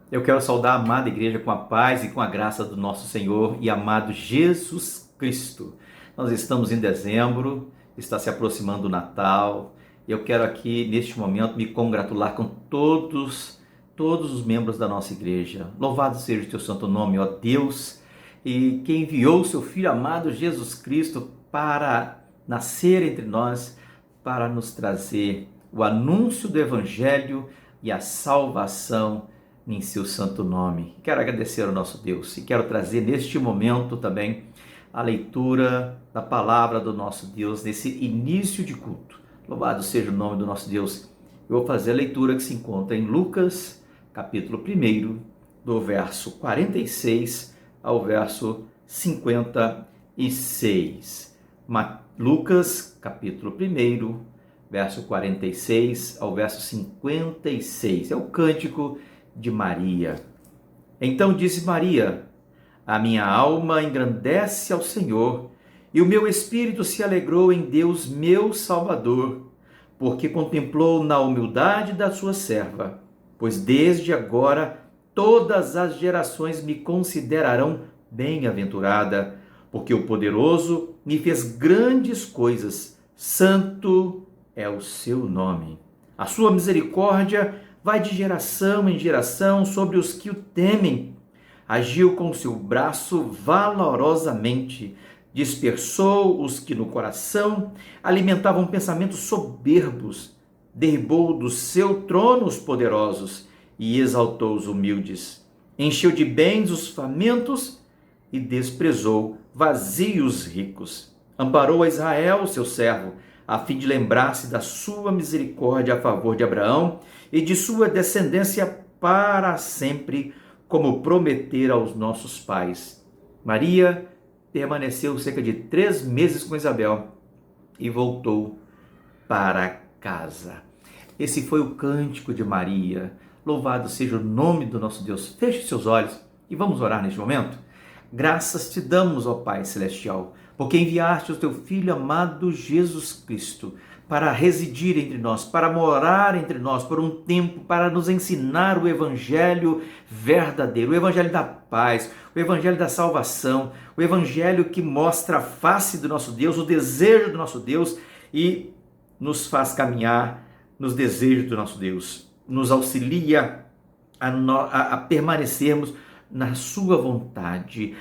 Eu quero saudar a amada igreja com a paz e com a graça do nosso Senhor e amado Jesus Cristo. Nós estamos em dezembro, está se aproximando o Natal. Eu quero aqui, neste momento, me congratular com todos os membros da nossa igreja. Louvado seja o teu santo nome, ó Deus, e que enviou o seu Filho amado Jesus Cristo para nascer entre nós, para nos trazer o anúncio do Evangelho e a salvação em seu santo nome. Quero agradecer ao nosso Deus e quero trazer neste momento também a leitura da palavra do nosso Deus nesse início de culto. Louvado seja o nome do nosso Deus. Eu vou fazer a leitura que se encontra em Lucas, capítulo 1, do verso 46 ao verso 56. Lucas, capítulo 1, verso 46 ao verso 56. É o cântico de Maria. Então disse Maria: a minha alma engrandece ao Senhor, e o meu espírito se alegrou em Deus meu Salvador, porque contemplou na humildade da sua serva. Pois desde agora todas as gerações me considerarão bem-aventurada, porque o Poderoso me fez grandes coisas, santo é o seu nome. A sua misericórdia vai de geração em geração sobre os que o temem. Agiu com seu braço valorosamente, dispersou os que no coração alimentavam pensamentos soberbos, derribou do seu trono os poderosos e exaltou os humildes. Encheu de bens os famintos e desprezou vazios ricos. Amparou a Israel, seu servo, a fim de lembrar-se da sua misericórdia a favor de Abraão e de sua descendência para sempre, como prometera aos nossos pais. Maria permaneceu cerca de 3 meses com Isabel e voltou para casa. Esse foi o cântico de Maria. Louvado seja o nome do nosso Deus. Feche seus olhos e vamos orar neste momento. Graças te damos, ó Pai Celestial, porque enviaste o teu Filho amado Jesus Cristo para residir entre nós, para morar entre nós por um tempo, para nos ensinar o Evangelho verdadeiro, o Evangelho da paz, o Evangelho da salvação, o Evangelho que mostra a face do nosso Deus, o desejo do nosso Deus e nos faz caminhar nos desejos do nosso Deus, nos auxilia a permanecermos na sua vontade,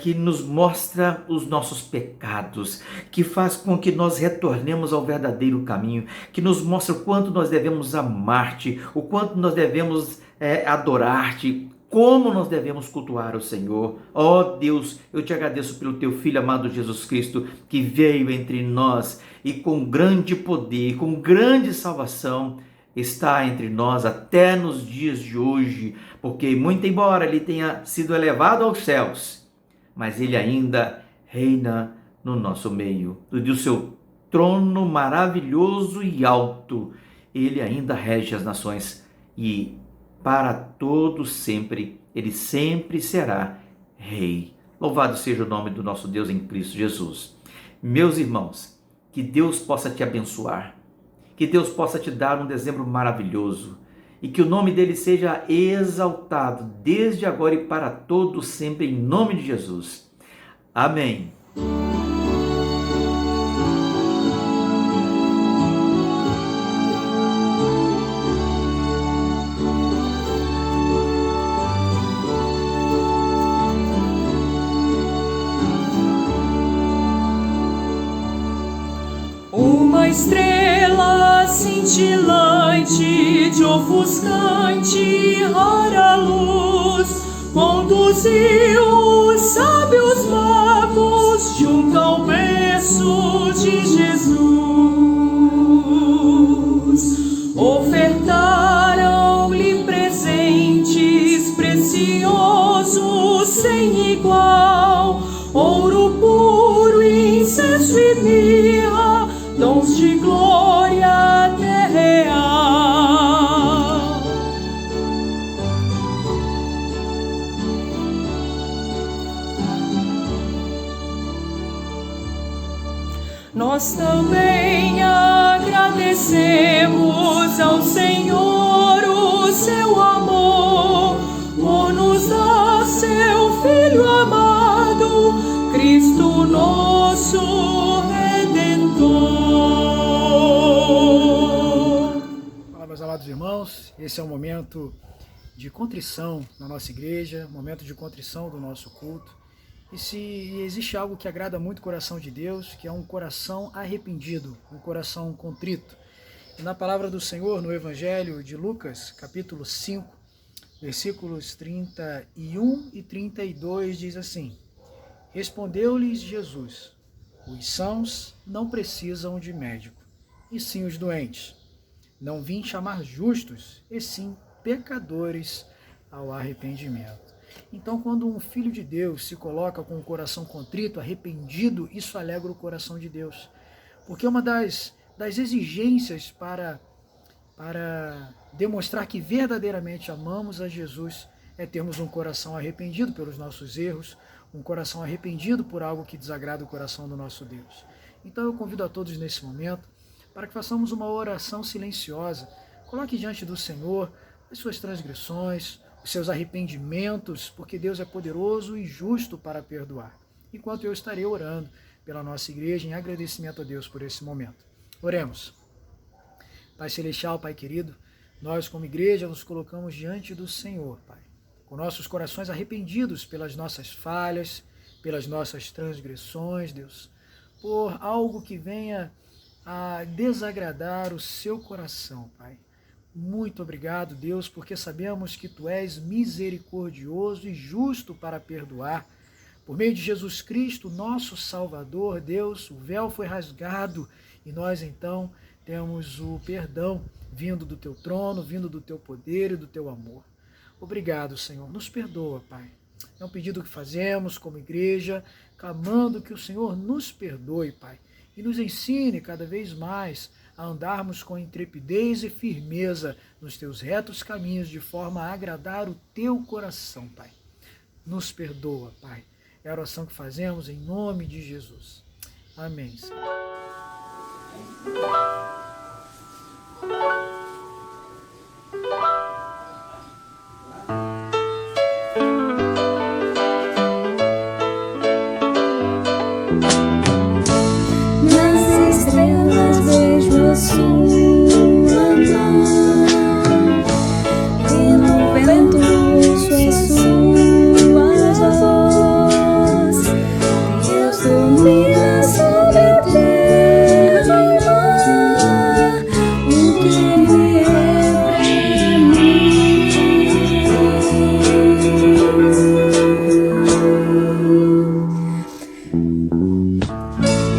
que nos mostra os nossos pecados, que faz com que nós retornemos ao verdadeiro caminho, que nos mostra o quanto nós devemos amar-te, o quanto nós devemos adorar-te, como nós devemos cultuar o Senhor. Ó Deus, eu te agradeço pelo teu Filho amado Jesus Cristo, que veio entre nós e com grande poder, com grande salvação, está entre nós até nos dias de hoje, porque muito embora ele tenha sido elevado aos céus, mas ele ainda reina no nosso meio. Do seu trono maravilhoso e alto, ele ainda rege as nações e para todos sempre, ele sempre será rei. Louvado seja o nome do nosso Deus em Cristo Jesus. Meus irmãos, que Deus possa te abençoar, que Deus possa te dar um dezembro maravilhoso e que o nome dele seja exaltado desde agora e para todos sempre, em nome de Jesus. Amém. Uma estrela cintilante de ofuscante rara luz conduziu os sábios magos junto ao berço de Jesus. Ofertaram-lhe presentes preciosos sem igual, ouro puro, incenso e mirra, dons de glória até real. Nós também agradecemos ao Senhor o seu amor, irmãos, esse é um momento de contrição na nossa igreja, momento de contrição do nosso culto. E se existe algo que agrada muito o coração de Deus, que é um coração arrependido, um coração contrito. E na palavra do Senhor, no Evangelho de Lucas, capítulo 5, versículos 31 e 32, diz assim: Respondeu-lhes Jesus: Os sãos não precisam de médico, e sim os doentes. Não vim chamar justos, e sim pecadores ao arrependimento. Então, quando um filho de Deus se coloca com o coração contrito, arrependido, isso alegra o coração de Deus. Porque uma das exigências para demonstrar que verdadeiramente amamos a Jesus é termos um coração arrependido pelos nossos erros, um coração arrependido por algo que desagrada o coração do nosso Deus. Então eu convido a todos nesse momento para que façamos uma oração silenciosa. Coloque diante do Senhor as suas transgressões, os seus arrependimentos, porque Deus é poderoso e justo para perdoar. Enquanto eu estarei orando pela nossa igreja em agradecimento a Deus por esse momento. Oremos. Pai Celestial, Pai querido, nós como igreja nos colocamos diante do Senhor, Pai, com nossos corações arrependidos pelas nossas falhas, pelas nossas transgressões, Deus, por algo que venha a desagradar o seu coração, Pai. Muito obrigado, Deus, porque sabemos que Tu és misericordioso e justo para perdoar. Por meio de Jesus Cristo, nosso Salvador, Deus, o véu foi rasgado e nós então temos o perdão vindo do Teu trono, vindo do Teu poder e do Teu amor. Obrigado, Senhor. Nos perdoa, Pai. É um pedido que fazemos como igreja, clamando que o Senhor nos perdoe, Pai, e nos ensine cada vez mais a andarmos com intrepidez e firmeza nos Teus retos caminhos, de forma a agradar o Teu coração, Pai. Nos perdoa, Pai. É a oração que fazemos em nome de Jesus. Amém, Senhor.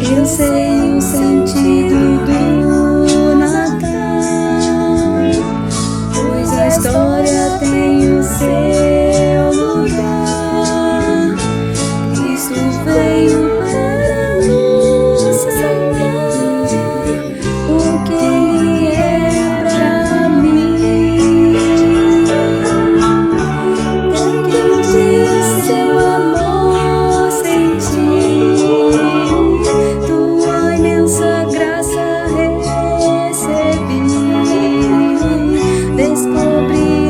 Eu sei o sentido do Natal, pois a história tem o seu lugar. Cristo veio para nos salvar, o que Ele é para mim. É que um dia seu amor senti, Tua imensa graça recebi, descobri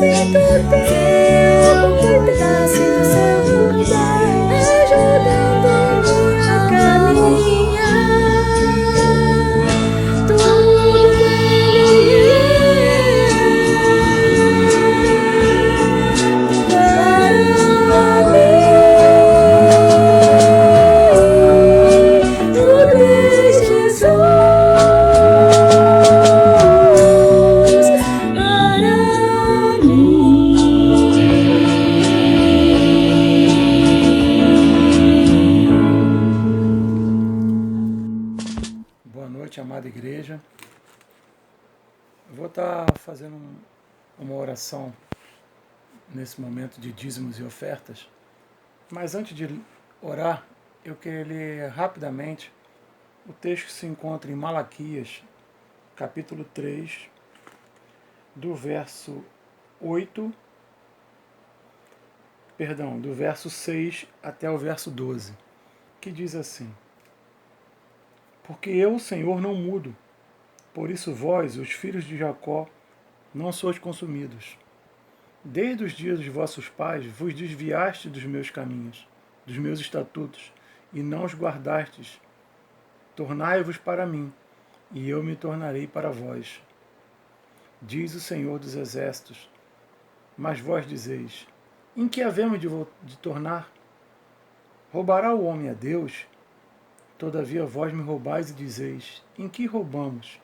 sinto o tempo pedaço do seu lugar, ajudando-me a caminhar. Tudo para mim. Tudo é Jesus. Amada igreja, eu vou estar fazendo uma oração nesse momento de dízimos e ofertas, mas antes de orar, eu queria ler rapidamente o texto que se encontra em Malaquias, capítulo 3, do verso 6 até o verso 12, que diz assim: Porque eu, Senhor, não mudo, por isso vós, os filhos de Jacó, não sois consumidos. Desde os dias dos vossos pais vos desviaste dos meus caminhos, dos meus estatutos, e não os guardastes. Tornai-vos para mim, e eu me tornarei para vós. Diz o Senhor dos Exércitos. Mas vós dizeis: em que havemos de tornar? Roubará o homem a Deus? Todavia vós me roubais e dizeis: em que roubamos?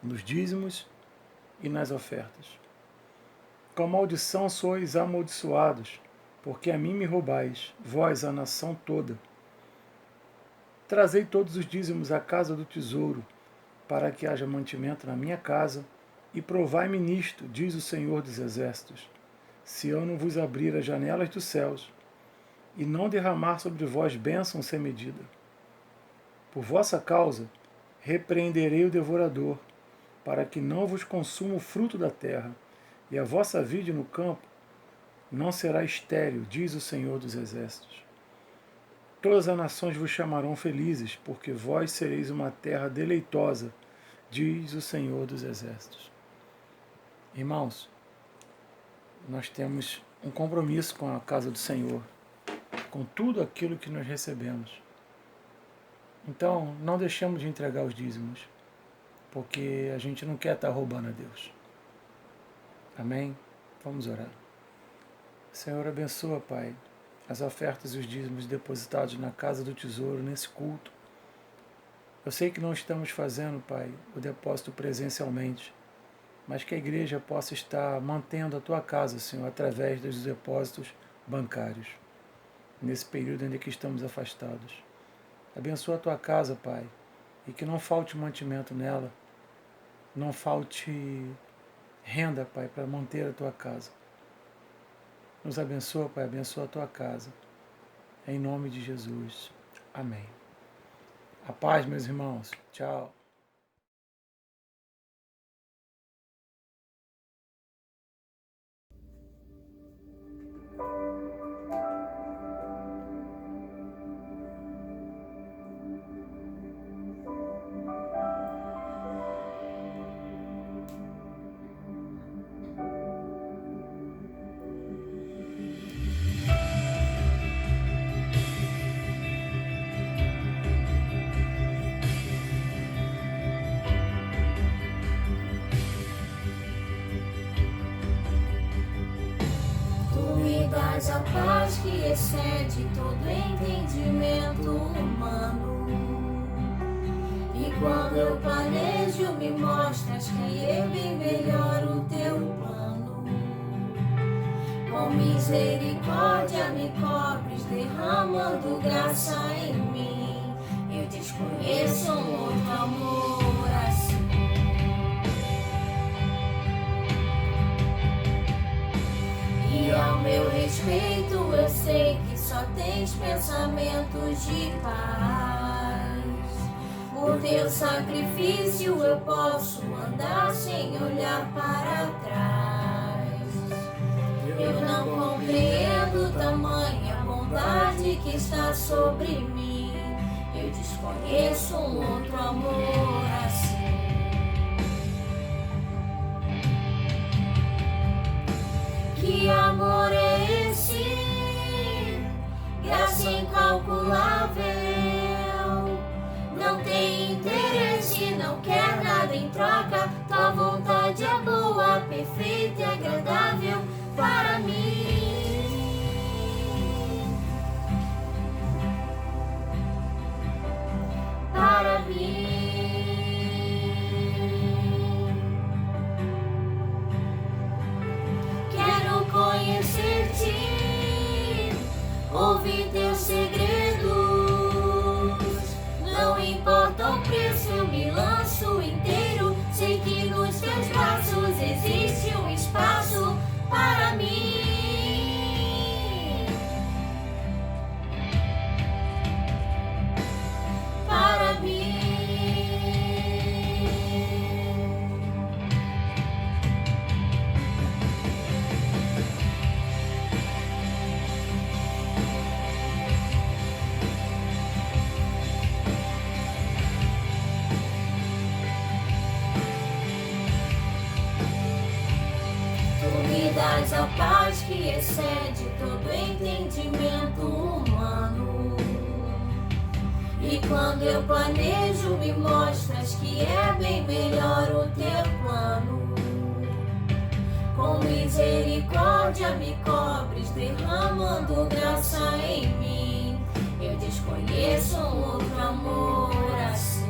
Nos dízimos e nas ofertas. Com maldição sois amaldiçoados, porque a mim me roubais, vós, a nação toda. Trazei todos os dízimos à casa do tesouro, para que haja mantimento na minha casa, e provai-me nisto, diz o Senhor dos Exércitos, se eu não vos abrir as janelas dos céus, e não derramar sobre vós bênção sem medida. Por vossa causa, repreenderei o devorador, para que não vos consuma o fruto da terra, e a vossa vide no campo não será estéril, diz o Senhor dos Exércitos. Todas as nações vos chamarão felizes, porque vós sereis uma terra deleitosa, diz o Senhor dos Exércitos. Irmãos, nós temos um compromisso com a casa do Senhor, com tudo aquilo que nós recebemos. Então, não deixemos de entregar os dízimos, porque a gente não quer estar roubando a Deus. Amém? Vamos orar. Senhor, abençoa, Pai, as ofertas e os dízimos depositados na casa do tesouro, nesse culto. Eu sei que não estamos fazendo, Pai, o depósito presencialmente, mas que a igreja possa estar mantendo a Tua casa, Senhor, através dos depósitos bancários, nesse período em que estamos afastados. Abençoa a Tua casa, Pai, e que não falte mantimento nela, não falte renda, Pai, para manter a Tua casa. Nos abençoa, Pai, abençoa a Tua casa. Em nome de Jesus. Amém. A paz, meus irmãos. Tchau. A paz que excede todo entendimento humano. E quando eu planejo, me mostras que é bem melhor o teu plano. Com misericórdia me cobres, derramando graça em mim. Eu desconheço um outro amor assim. E ao meu respeito eu sei que só tens pensamentos de paz. Por teu sacrifício eu posso andar sem olhar para trás. Eu não compreendo tamanha bondade que está sobre mim. Eu desconheço um outro amor assim. não quer nada em troca. Tua vontade é boa, perfeita e agradável para mim. Para mim. Quero conhecer-te, ouvir teus segredos. Não importa o preço, eu me lanço inteiro. Sei que nos teus braços existe um espaço para mim. Para mim. Tu me dás a paz que excede todo entendimento humano. E quando eu planejo, me mostras que é bem melhor o teu plano. Com misericórdia me cobres, derramando graça em mim. Eu desconheço um outro amor assim.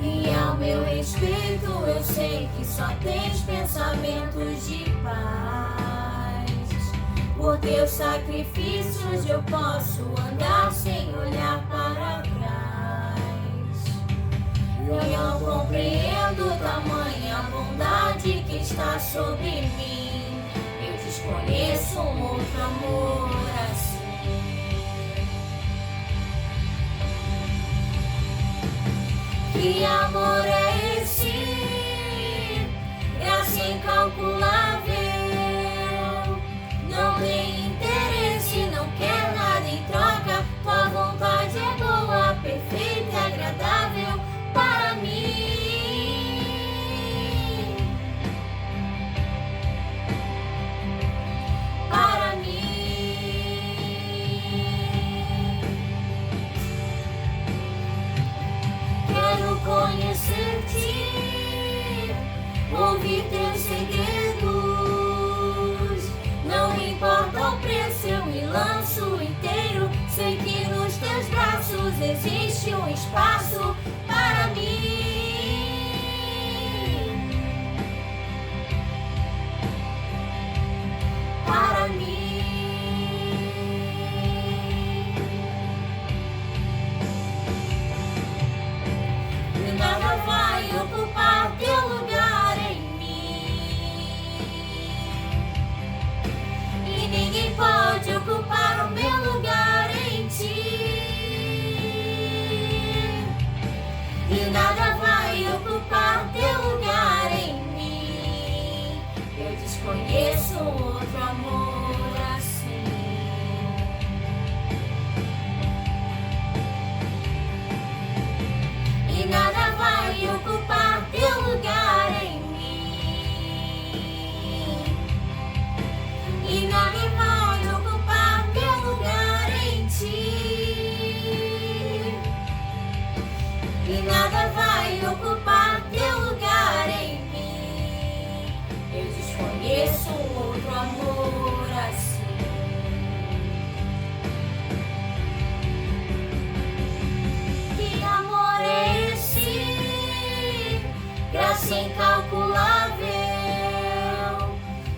E ao meu respeito eu sei que só tens pensamentos de paz. Por teus sacrifícios eu posso andar sem olhar para trás. Eu não compreendo tamanha bondade que está sobre mim. Eu desconheço um outro amor assim. Que amor é esse? Graça incalculável. Não tem interesse, não quer nada em troca. Tua vontade é boa, perfeita e agradável para mim. Para mim. Quero conhecer-te, ouvir teus segredos. Não importa o preço, eu me lanço inteiro. Sei que nos teus braços existe um espaço para mim. Para mim. E nada vai ocupar teu lugar em mim. E ninguém pode ocupar o meu lugar em ti. E nada vai ocupar teu lugar em mim. Eu desconheço outro amor assim. E nada vai ocupar teu lugar em mim. E nada vai ocupar teu lugar em ti. E nada vai ocupar teu lugar em mim. Eu desconheço outro amor assim. Que amor é esse? Graça incalculável.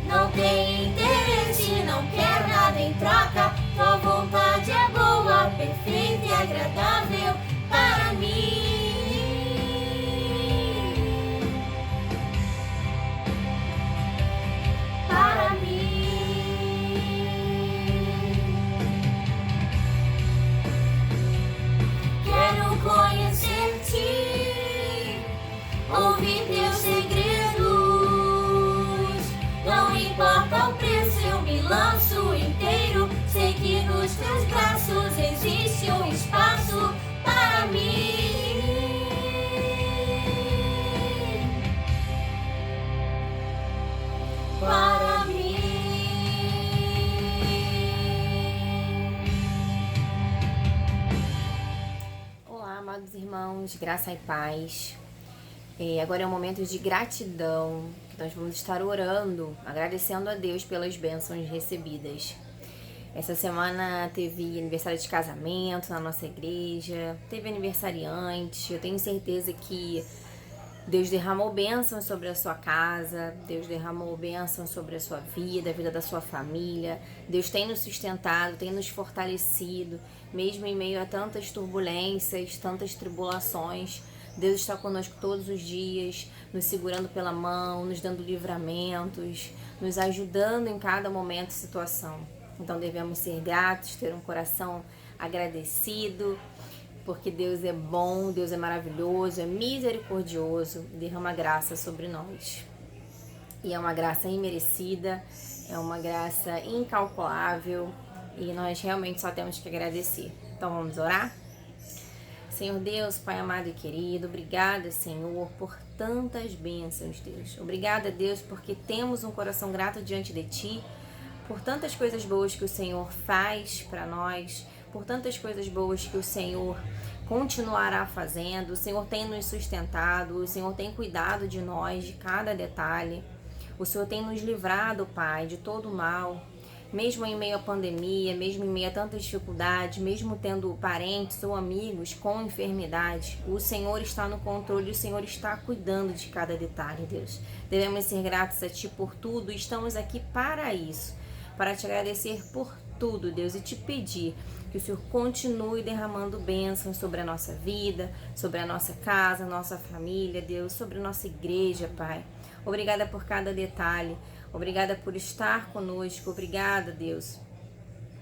Não tem interesse, não quer nada em troca. Tua vontade é boa, perfeita e agradável para mim. Para mim. Quero conhecer-te, ouvir teus segredos. Não importa o preço, eu me lanço inteiro. Sei que nos teus braços existe um espaço para mim. Para mim. irmãos, graça e paz. Agora é um momento de gratidão, que nós vamos estar orando, agradecendo a Deus pelas bênçãos recebidas. Essa semana teve aniversário de casamento na nossa igreja, teve aniversariante. Eu tenho certeza que Deus derramou bênçãos sobre a sua casa, Deus derramou bênçãos sobre a sua vida, a vida da sua família. Deus tem nos sustentado, tem nos fortalecido, mesmo em meio a tantas turbulências, tantas tribulações. Deus está conosco todos os dias, nos segurando pela mão, nos dando livramentos, nos ajudando em cada momento e situação. Então devemos ser gratos, ter um coração agradecido, porque Deus é bom, Deus é maravilhoso, é misericordioso, derrama graça sobre nós. E é uma graça imerecida, é uma graça incalculável, e nós realmente só temos que agradecer. Então vamos orar? Senhor Deus, Pai amado e querido, obrigada, Senhor, por tantas bênçãos, Deus. Obrigada, Deus, porque temos um coração grato diante de Ti, por tantas coisas boas que o Senhor faz para nós, por tantas coisas boas que o Senhor continuará fazendo. O Senhor tem nos sustentado, o Senhor tem cuidado de nós, de cada detalhe. O Senhor tem nos livrado, Pai, de todo o mal. Mesmo em meio à pandemia, mesmo em meio a tantas dificuldades, mesmo tendo parentes ou amigos com enfermidade, o Senhor está no controle, o Senhor está cuidando de cada detalhe, Deus. Devemos ser gratos a Ti por tudo e estamos aqui para isso, para Te agradecer por tudo, Deus, e Te pedir que o Senhor continue derramando bênçãos sobre a nossa vida, sobre a nossa casa, nossa família, Deus, sobre a nossa igreja, Pai. Obrigada por cada detalhe, obrigada por estar conosco, obrigada, Deus,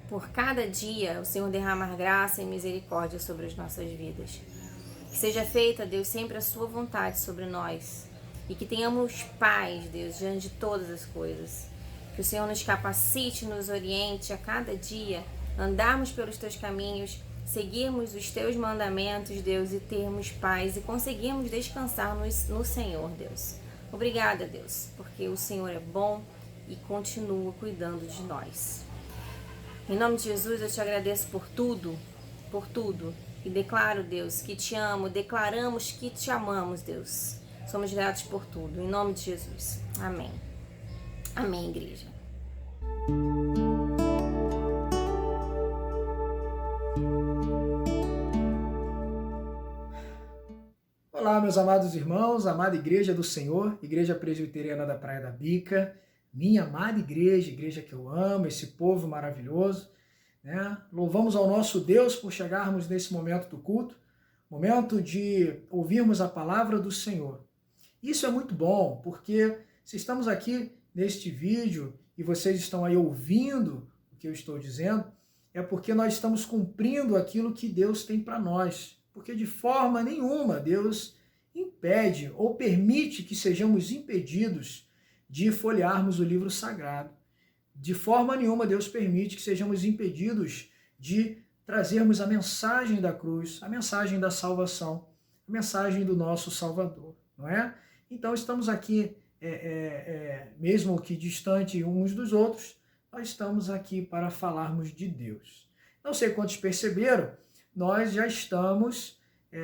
por cada dia o Senhor derramar graça e misericórdia sobre as nossas vidas. Que seja feita, Deus, sempre a Sua vontade sobre nós e que tenhamos paz, Deus, diante de todas as coisas. Que o Senhor nos capacite, nos oriente a cada dia, andarmos pelos Teus caminhos, seguirmos os Teus mandamentos, Deus, e termos paz e conseguirmos descansar no Senhor, Deus. Obrigada, Deus, porque o Senhor é bom e continua cuidando de nós. Em nome de Jesus, eu Te agradeço por tudo, e declaro, Deus, que Te amo, declaramos que Te amamos, Deus. Somos gratos por tudo, em nome de Jesus. Amém. Amém, igreja. Olá, meus amados irmãos, amada Igreja do Senhor, Igreja Presbiteriana da Praia da Bica, minha amada igreja, igreja que eu amo, esse povo maravilhoso, né? Louvamos ao nosso Deus por chegarmos nesse momento do culto, momento de ouvirmos a palavra do Senhor. Isso é muito bom, porque se estamos aqui neste vídeo e vocês estão aí ouvindo o que eu estou dizendo, é porque nós estamos cumprindo aquilo que Deus tem para nós. Porque de forma nenhuma Deus impede ou permite que sejamos impedidos de folhearmos o livro sagrado. De forma nenhuma Deus permite que sejamos impedidos de trazermos a mensagem da cruz, a mensagem da salvação, a mensagem do nosso Salvador, não é? Então estamos aqui, mesmo que distante uns dos outros, nós estamos aqui para falarmos de Deus. Não sei quantos perceberam, nós já estamos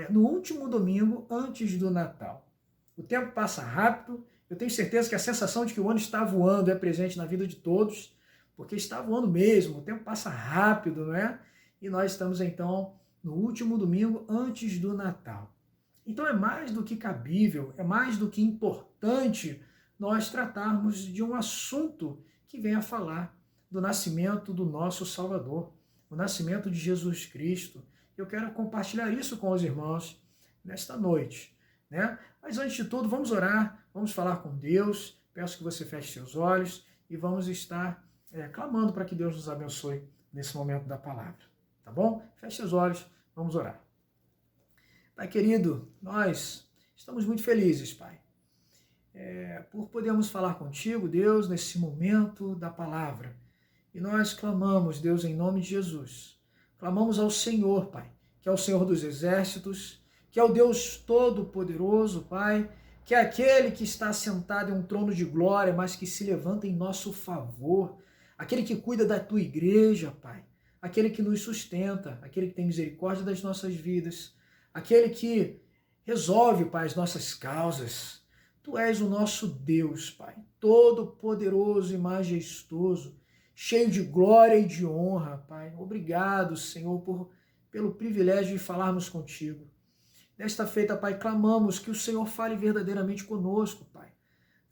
no último domingo antes do Natal. O tempo passa rápido, eu tenho certeza que a sensação de que o ano está voando é presente na vida de todos, porque está voando mesmo, o tempo passa rápido, não é? E nós estamos então no último domingo antes do Natal. Então é mais do que cabível, é mais do que importante nós tratarmos de um assunto que vem a falar do nascimento do nosso Salvador, o nascimento de Jesus Cristo. Eu quero compartilhar isso com os irmãos nesta noite, né? Mas antes de tudo, vamos orar, vamos falar com Deus. Peço que você feche seus olhos e vamos estar clamando para que Deus nos abençoe nesse momento da palavra, tá bom? Feche seus olhos, vamos orar. Pai querido, nós estamos muito felizes, Pai, por podermos falar contigo, Deus, nesse momento da palavra. E nós clamamos, Deus, em nome de Jesus. Clamamos ao Senhor, Pai, que é o Senhor dos exércitos, que é o Deus Todo-Poderoso, Pai, que é aquele que está sentado em um trono de glória, mas que se levanta em nosso favor, aquele que cuida da Tua igreja, Pai, aquele que nos sustenta, aquele que tem misericórdia das nossas vidas, aquele que resolve, Pai, as nossas causas. Tu és o nosso Deus, Pai, todo-poderoso e majestoso, cheio de glória e de honra, Pai. Obrigado, Senhor, pelo privilégio de falarmos contigo. Nesta feita, Pai, clamamos que o Senhor fale verdadeiramente conosco, Pai.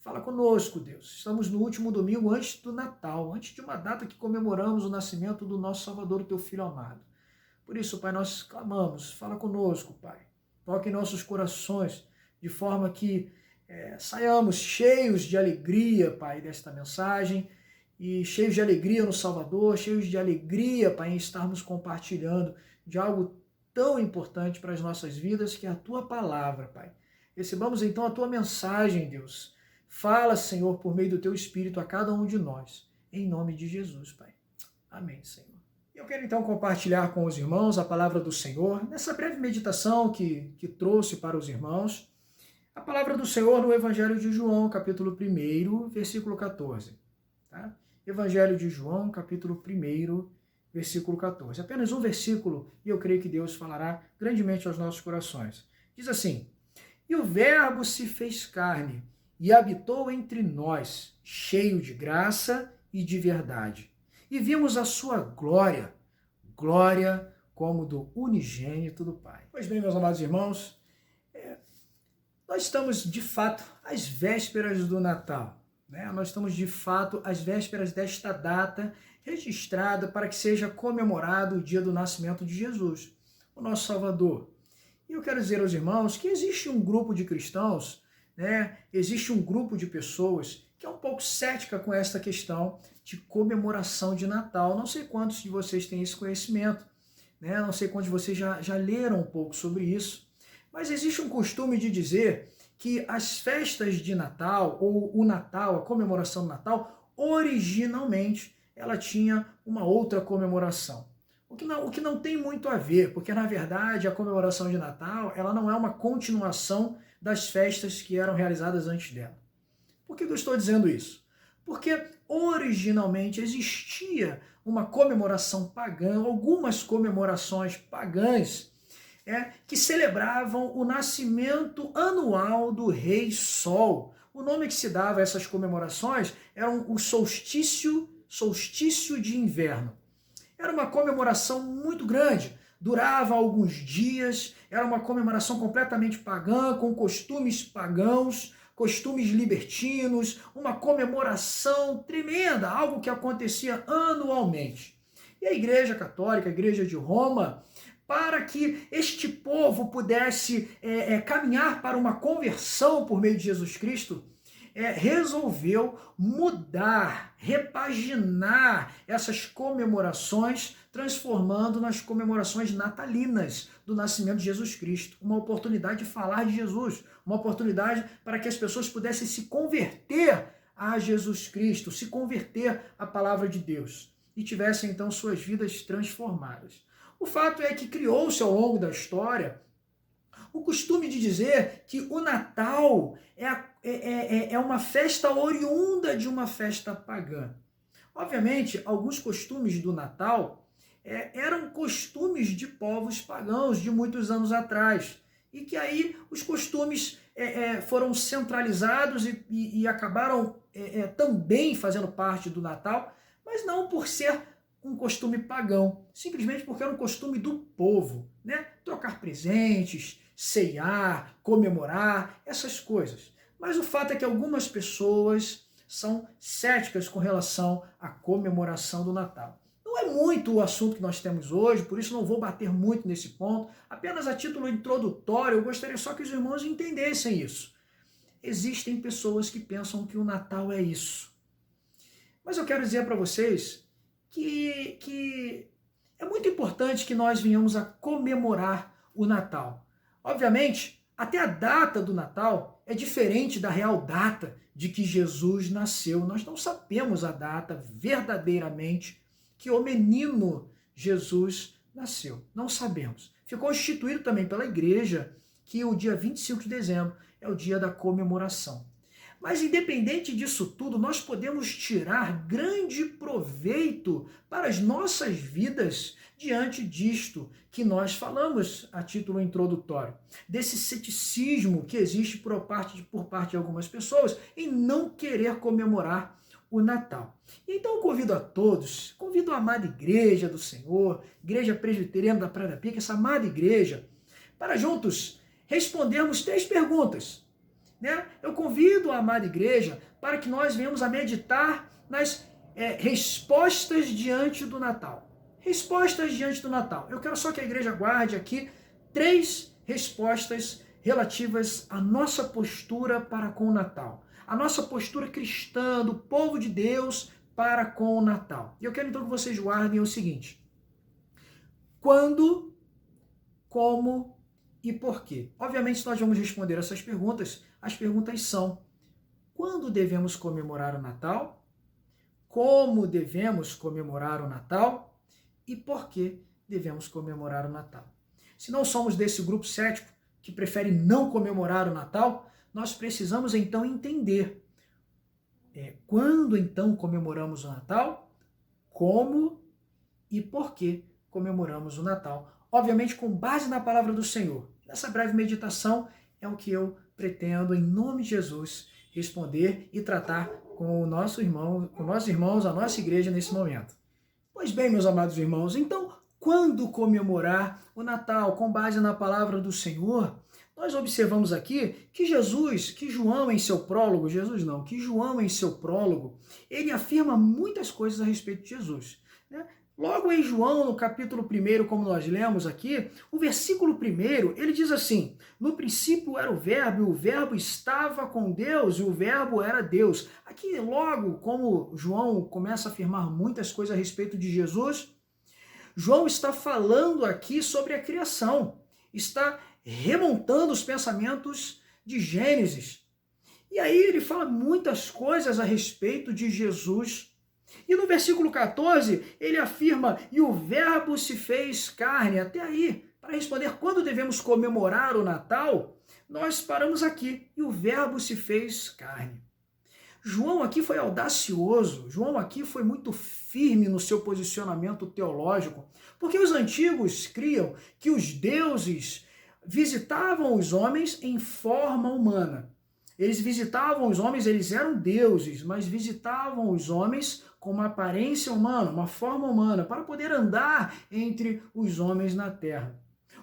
Fala conosco, Deus. Estamos no último domingo antes do Natal, antes de uma data que comemoramos o nascimento do nosso Salvador, o teu Filho amado. Por isso, Pai, nós clamamos, fala conosco, Pai. Toque em nossos corações, de forma que saiamos cheios de alegria, Pai, desta mensagem, e cheios de alegria no Salvador, cheios de alegria, Pai, em estarmos compartilhando de algo tão importante para as nossas vidas, que é a Tua palavra, Pai. Recebamos então a Tua mensagem, Deus. Fala, Senhor, por meio do Teu Espírito a cada um de nós, em nome de Jesus, Pai. Amém, Senhor. Eu quero então compartilhar com os irmãos a palavra do Senhor, nessa breve meditação que trouxe para os irmãos, a palavra do Senhor no Evangelho de João, capítulo 1, versículo 14. Tá? Evangelho de João, capítulo 1, versículo 14. Apenas um versículo, e eu creio que Deus falará grandemente aos nossos corações. Diz assim: E o Verbo se fez carne e habitou entre nós, cheio de graça e de verdade. E vimos a sua glória, glória como do unigênito do Pai. Pois bem, meus amados irmãos, nós estamos, de fato, às vésperas do Natal. Né? Nós estamos, de fato, às vésperas desta data registrada para que seja comemorado o dia do nascimento de Jesus, o nosso Salvador. E eu quero dizer aos irmãos que existe um grupo de cristãos, né? Existe um grupo de pessoas que é um pouco cética com esta questão de comemoração de Natal. Não sei quantos de vocês têm esse conhecimento, né? Não sei quantos de vocês já leram um pouco sobre isso, mas existe um costume de dizer que as festas de Natal, ou o Natal, a comemoração do Natal, originalmente ela tinha uma outra comemoração. O que não tem muito a ver, porque na verdade a comemoração de Natal ela não é uma continuação das festas que eram realizadas antes dela. Por que eu estou dizendo isso? Porque originalmente existia uma comemoração pagã, algumas comemorações pagãs, que celebravam o nascimento anual do Rei Sol. O nome que se dava a essas comemorações era o solstício de inverno. Era uma comemoração muito grande, durava alguns dias, era uma comemoração completamente pagã, com costumes pagãos, costumes libertinos, uma comemoração tremenda, algo que acontecia anualmente. E a Igreja Católica, a Igreja de Roma, para que este povo pudesse caminhar para uma conversão por meio de Jesus Cristo, resolveu mudar, repaginar essas comemorações, transformando nas comemorações natalinas do nascimento de Jesus Cristo. Uma oportunidade de falar de Jesus, uma oportunidade para que as pessoas pudessem se converter a Jesus Cristo, se converter à palavra de Deus e tivessem então suas vidas transformadas. O fato é que criou-se ao longo da história o costume de dizer que o Natal é uma festa oriunda de uma festa pagã. Obviamente, alguns costumes do Natal eram costumes de povos pagãos de muitos anos atrás, e que aí os costumes foram centralizados e acabaram também fazendo parte do Natal, mas não por ser um costume pagão, simplesmente porque era um costume do povo, né? Trocar presentes, ceiar, comemorar, essas coisas. Mas o fato é que algumas pessoas são céticas com relação à comemoração do Natal. Não é muito o assunto que nós temos hoje, por isso não vou bater muito nesse ponto. Apenas a título introdutório, eu gostaria só que os irmãos entendessem isso. Existem pessoas que pensam que o Natal é isso. Mas eu quero dizer para vocês que é muito importante que nós venhamos a comemorar o Natal. Obviamente, até a data do Natal é diferente da real data de que Jesus nasceu. Nós não sabemos a data verdadeiramente que o menino Jesus nasceu. Não sabemos. Ficou instituído também pela igreja que o dia 25 de dezembro é o dia da comemoração. Mas independente disso tudo, nós podemos tirar grande proveito para as nossas vidas diante disto que nós falamos a título introdutório, desse ceticismo que existe por parte de algumas pessoas em não querer comemorar o Natal. Então eu convido a todos, convido a amada igreja do Senhor, Igreja Presbiteriana da Praia da Pica, essa amada igreja, para juntos respondermos 3 perguntas. Eu convido a amada igreja para que nós venhamos a meditar nas respostas diante do Natal. Respostas diante do Natal. Eu quero só que a igreja guarde aqui 3 respostas relativas à nossa postura para com o Natal. A nossa postura cristã, do povo de Deus para com o Natal. E eu quero então que vocês guardem o seguinte: quando, como e por quê? Obviamente nós vamos responder essas perguntas. As perguntas são: quando devemos comemorar o Natal? Como devemos comemorar o Natal? E por que devemos comemorar o Natal? Se não somos desse grupo cético que prefere não comemorar o Natal, nós precisamos então entender quando então comemoramos o Natal, como e por que comemoramos o Natal. Obviamente com base na palavra do Senhor. Nessa breve meditação é o que eu pretendo, em nome de Jesus, responder e tratar com nossos irmãos, a nossa igreja nesse momento. Pois bem, meus amados irmãos, então, quando comemorar o Natal com base na palavra do Senhor, nós observamos aqui que João em seu prólogo, ele afirma muitas coisas a respeito de Jesus, Logo em João, no capítulo 1, como nós lemos aqui, o versículo 1, ele diz assim: no princípio era o Verbo estava com Deus, e o Verbo era Deus. Aqui, logo, como João começa a afirmar muitas coisas a respeito de Jesus, João está falando aqui sobre a criação, está remontando os pensamentos de Gênesis. E aí ele fala muitas coisas a respeito de Jesus. E no versículo 14, ele afirma: e o Verbo se fez carne. Até aí, para responder quando devemos comemorar o Natal, nós paramos aqui: e o Verbo se fez carne. João aqui foi audacioso, João aqui foi muito firme no seu posicionamento teológico, porque os antigos criam que os deuses visitavam os homens em forma humana. Eles visitavam os homens, eles eram deuses, mas visitavam os homens com uma aparência humana, uma forma humana, para poder andar entre os homens na terra.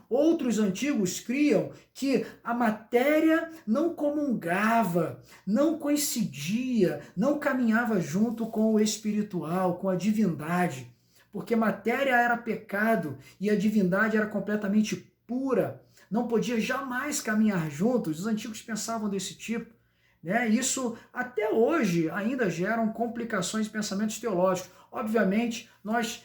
Outros antigos criam que a matéria não comungava, não coincidia, não caminhava junto com o espiritual, com a divindade, porque matéria era pecado e a divindade era completamente pura. Não podia jamais caminhar juntos. Os antigos pensavam desse tipo. Isso até hoje ainda geram complicações de pensamentos teológicos. Obviamente, nós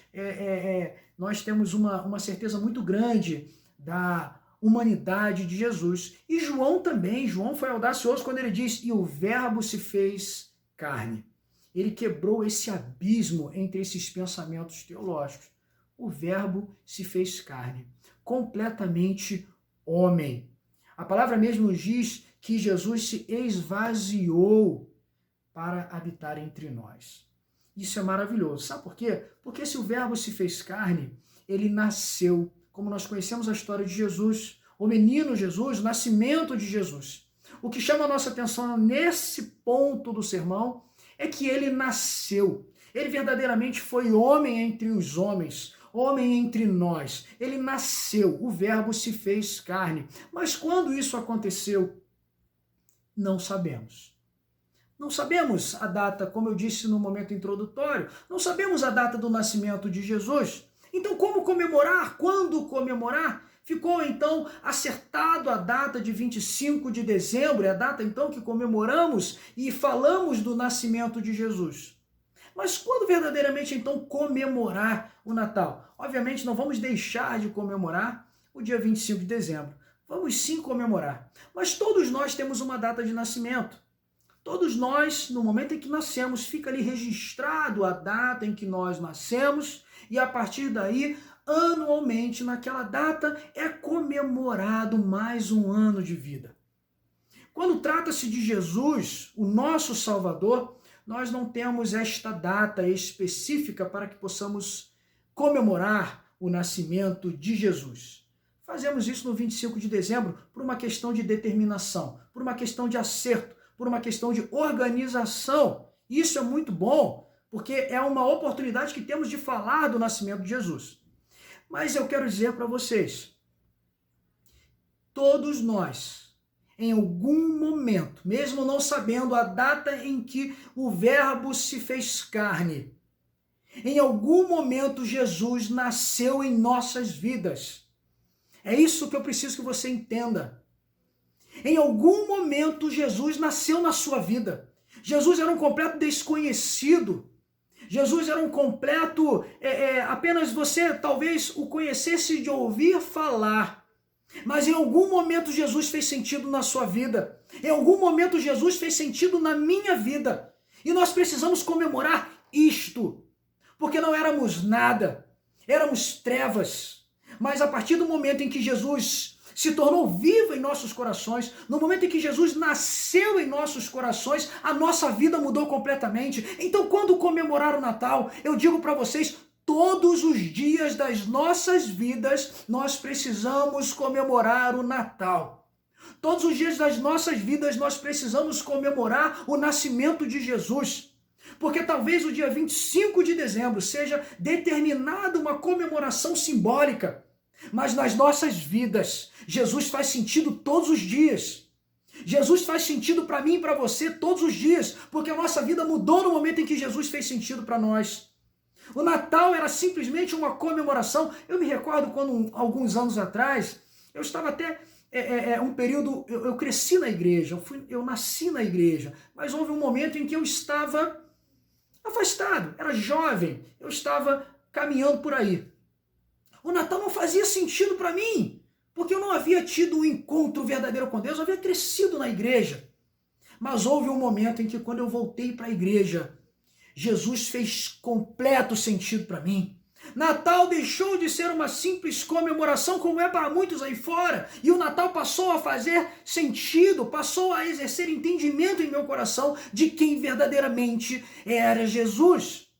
temos uma certeza muito grande da humanidade de Jesus. E João também, João foi audacioso quando ele diz: e o Verbo se fez carne. Ele quebrou esse abismo entre esses pensamentos teológicos. O Verbo se fez carne, completamente homem. A palavra mesmo nos diz que Jesus se esvaziou para habitar entre nós. Isso é maravilhoso. Sabe por quê? Porque se o Verbo se fez carne, ele nasceu, como nós conhecemos a história de Jesus, o menino Jesus, o nascimento de Jesus. O que chama a nossa atenção nesse ponto do sermão é que ele nasceu. Ele verdadeiramente foi homem entre os homens, homem entre nós. Ele nasceu, o Verbo se fez carne. Mas quando isso aconteceu? Não sabemos. Não sabemos a data, como eu disse no momento introdutório, não sabemos a data do nascimento de Jesus. Então, como comemorar? Quando comemorar? Ficou, então, acertado a data de 25 de dezembro, é a data, então, que comemoramos e falamos do nascimento de Jesus. Mas quando verdadeiramente, então, comemorar o Natal? Obviamente, não vamos deixar de comemorar o dia 25 de dezembro. Vamos sim comemorar. Mas todos nós temos uma data de nascimento. Todos nós, no momento em que nascemos, fica ali registrado a data em que nós nascemos e a partir daí, anualmente, naquela data, é comemorado mais um ano de vida. Quando trata-se de Jesus, o nosso Salvador, nós não temos esta data específica para que possamos comemorar o nascimento de Jesus. Fazemos isso no 25 de dezembro por uma questão de determinação, por uma questão de acerto, por uma questão de organização. Isso é muito bom, porque é uma oportunidade que temos de falar do nascimento de Jesus. Mas eu quero dizer para vocês, todos nós, em algum momento, mesmo não sabendo a data em que o Verbo se fez carne, em algum momento Jesus nasceu em nossas vidas. É isso que eu preciso que você entenda. Em algum momento Jesus nasceu na sua vida. Jesus era um completo desconhecido. Jesus era um completo, apenas você talvez o conhecesse de ouvir falar. Mas em algum momento Jesus fez sentido na sua vida. Em algum momento Jesus fez sentido na minha vida. E nós precisamos comemorar isto. Porque não éramos nada. Éramos trevas. Mas a partir do momento em que Jesus se tornou vivo em nossos corações, no momento em que Jesus nasceu em nossos corações, a nossa vida mudou completamente. Então, quando comemorar o Natal, eu digo para vocês, todos os dias das nossas vidas, nós precisamos comemorar o Natal. Todos os dias das nossas vidas, nós precisamos comemorar o nascimento de Jesus. Porque talvez o dia 25 de dezembro seja determinada uma comemoração simbólica. Mas nas nossas vidas, Jesus faz sentido todos os dias. Jesus faz sentido para mim e para você todos os dias, porque a nossa vida mudou no momento em que Jesus fez sentido para nós. O Natal era simplesmente uma comemoração. Eu me recordo quando, alguns anos atrás, eu estava até um período, eu cresci na igreja, eu nasci na igreja, mas houve um momento em que eu estava afastado, era jovem, eu estava caminhando por aí. O Natal não fazia sentido para mim, porque eu não havia tido um encontro verdadeiro com Deus, eu havia crescido na igreja. Mas houve um momento em que, quando eu voltei para a igreja, Jesus fez completo sentido para mim. Natal deixou de ser uma simples comemoração, como é para muitos aí fora, e o Natal passou a fazer sentido, passou a exercer entendimento em meu coração de quem verdadeiramente era Jesus.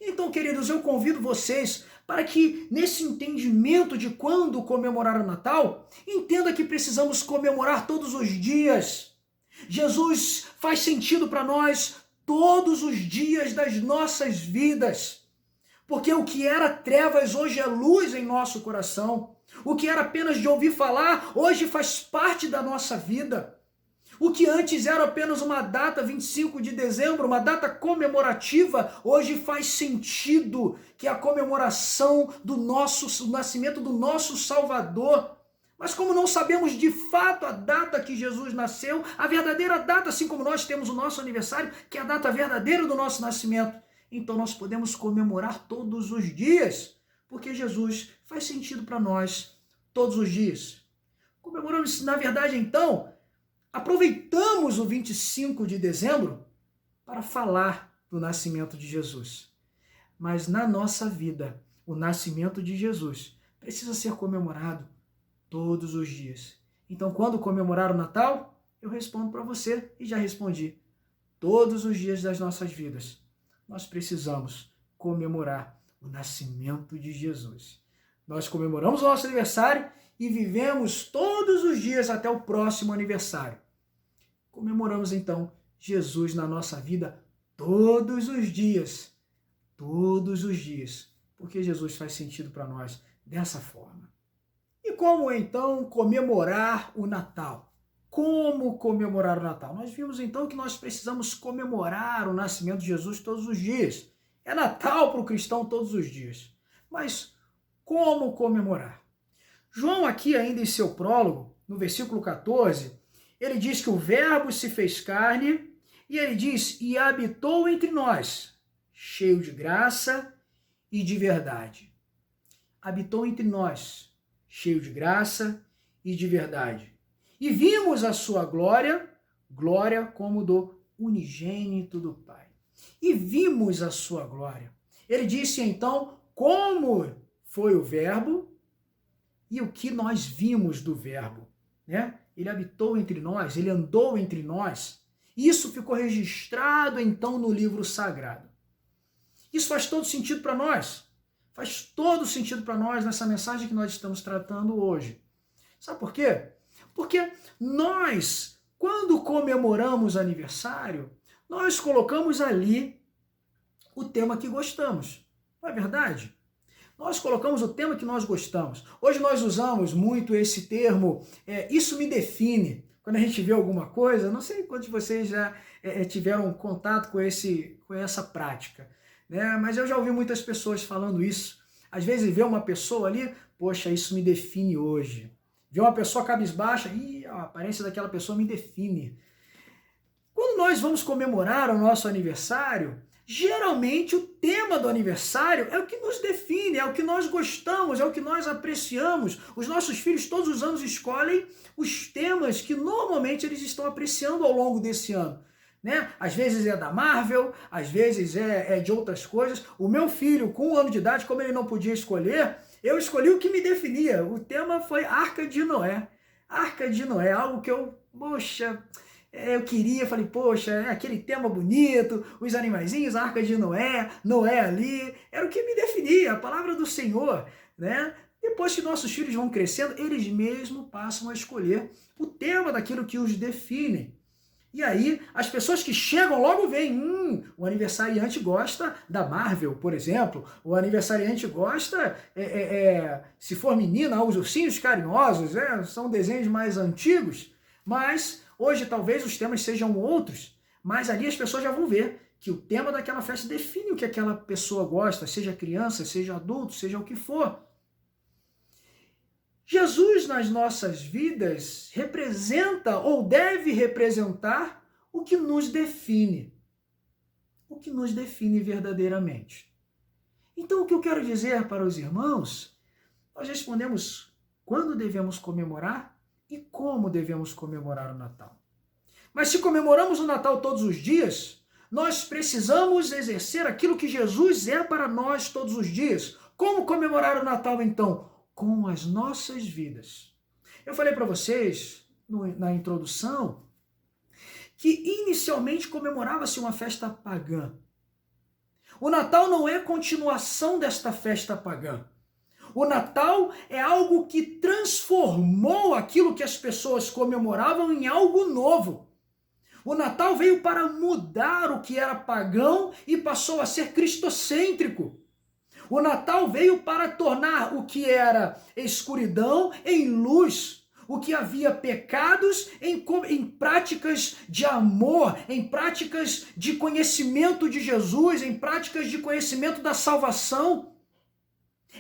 Então, queridos, eu convido vocês para que, nesse entendimento de quando comemorar o Natal, entenda que precisamos comemorar todos os dias. Jesus faz sentido para nós todos os dias das nossas vidas. Porque o que era trevas hoje é luz em nosso coração. O que era apenas de ouvir falar, hoje faz parte da nossa vida. O que antes era apenas uma data, 25 de dezembro, uma data comemorativa, hoje faz sentido, que é a comemoração do nascimento do nosso Salvador. Mas como não sabemos de fato a data que Jesus nasceu, a verdadeira data, assim como nós temos o nosso aniversário, que é a data verdadeira do nosso nascimento, então nós podemos comemorar todos os dias, porque Jesus faz sentido para nós todos os dias. Comemoramos, na verdade, então, aproveitamos o 25 de dezembro para falar do nascimento de Jesus. Mas na nossa vida, o nascimento de Jesus precisa ser comemorado todos os dias. Então, quando comemorar o Natal, eu respondo para você e já respondi. Todos os dias das nossas vidas, nós precisamos comemorar o nascimento de Jesus. Nós comemoramos o nosso aniversário e vivemos todos os dias até o próximo aniversário. Comemoramos então Jesus na nossa vida todos os dias, porque Jesus faz sentido para nós dessa forma. E como então comemorar o Natal? Como comemorar o Natal? Nós vimos então que nós precisamos comemorar o nascimento de Jesus todos os dias. É Natal para o cristão todos os dias. Mas como comemorar? João aqui ainda em seu prólogo, no versículo 14, ele diz que o Verbo se fez carne e ele diz, e habitou entre nós, cheio de graça e de verdade. Habitou entre nós, cheio de graça e de verdade. E vimos a sua glória, glória como do unigênito do Pai. E vimos a sua glória. Ele disse então como foi o Verbo e o que nós vimos do Verbo, né? ele habitou entre nós, ele andou entre nós. Isso ficou registrado então no livro sagrado. Isso faz todo sentido para nós. Faz todo sentido para nós nessa mensagem que nós estamos tratando hoje. Sabe por quê? Porque nós, quando comemoramos aniversário, nós colocamos ali o tema que gostamos. Não é verdade? Nós colocamos o tema que nós gostamos. Hoje nós usamos muito esse termo, isso me define. Quando a gente vê alguma coisa, não sei quantos de vocês já tiveram contato com essa prática, né? Mas eu já ouvi muitas pessoas falando isso. Às vezes vê uma pessoa ali, poxa, isso me define hoje. Vê uma pessoa cabisbaixa, a aparência daquela pessoa me define. Quando nós vamos comemorar o nosso aniversário, geralmente o tema do aniversário é o que nos define, é o que nós gostamos, é o que nós apreciamos. Os nossos filhos todos os anos escolhem os temas que normalmente eles estão apreciando ao longo desse ano, né? Às vezes é da Marvel, às vezes é de outras coisas. O meu filho, com 1 ano de idade, como ele não podia escolher, eu escolhi o que me definia. O tema foi Arca de Noé. Arca de Noé, algo que eu queria, falei, poxa, é aquele tema bonito, os animaizinhos, a Arca de Noé, Noé ali, era o que me definia, a palavra do Senhor, né? Depois que nossos filhos vão crescendo, eles mesmos passam a escolher o tema daquilo que os define. E aí, as pessoas que chegam logo veem, o aniversariante gosta da Marvel, por exemplo, o aniversariante gosta, se for menina, os ursinhos carinhosos, são desenhos mais antigos, mas hoje talvez os temas sejam outros, mas ali as pessoas já vão ver que o tema daquela festa define o que aquela pessoa gosta, seja criança, seja adulto, seja o que for. Jesus nas nossas vidas representa ou deve representar o que nos define. O que nos define verdadeiramente. Então o que eu quero dizer para os irmãos, nós respondemos quando devemos comemorar e como devemos comemorar o Natal. Mas se comemoramos o Natal todos os dias, nós precisamos exercer aquilo que Jesus é para nós todos os dias. Como comemorar o Natal então? Com as nossas vidas. Eu falei para vocês, na introdução, que inicialmente comemorava-se uma festa pagã. O Natal não é continuação desta festa pagã. O Natal é algo que transformou aquilo que as pessoas comemoravam em algo novo. O Natal veio para mudar o que era pagão e passou a ser cristocêntrico. O Natal veio para tornar o que era escuridão em luz, o que havia pecados em práticas de amor, em práticas de conhecimento de Jesus, em práticas de conhecimento da salvação.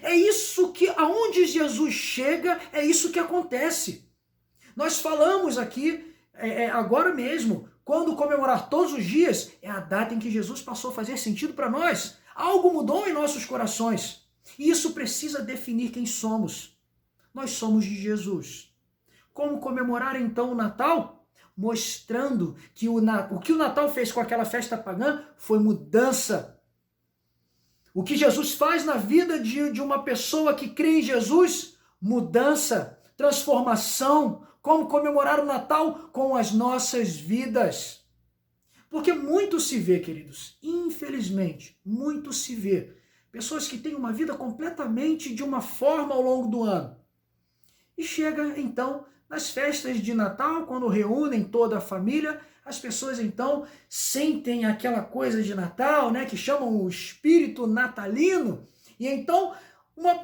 É isso que, aonde Jesus chega, é isso que acontece. Nós falamos aqui, agora mesmo, quando comemorar todos os dias, é a data em que Jesus passou a fazer sentido para nós. Algo mudou em nossos corações. E isso precisa definir quem somos. Nós somos de Jesus. Como comemorar então o Natal? Mostrando que o que o Natal fez com aquela festa pagã foi mudança. O que Jesus faz na vida de uma pessoa que crê em Jesus? Mudança, transformação. Como comemorar o Natal? Com as nossas vidas. Porque muito se vê, queridos, infelizmente, muito se vê. Pessoas que têm uma vida completamente de uma forma ao longo do ano. E chega, então, nas festas de Natal, quando reúnem toda a família, as pessoas, então, sentem aquela coisa de Natal, né, que chamam o espírito natalino. E, então,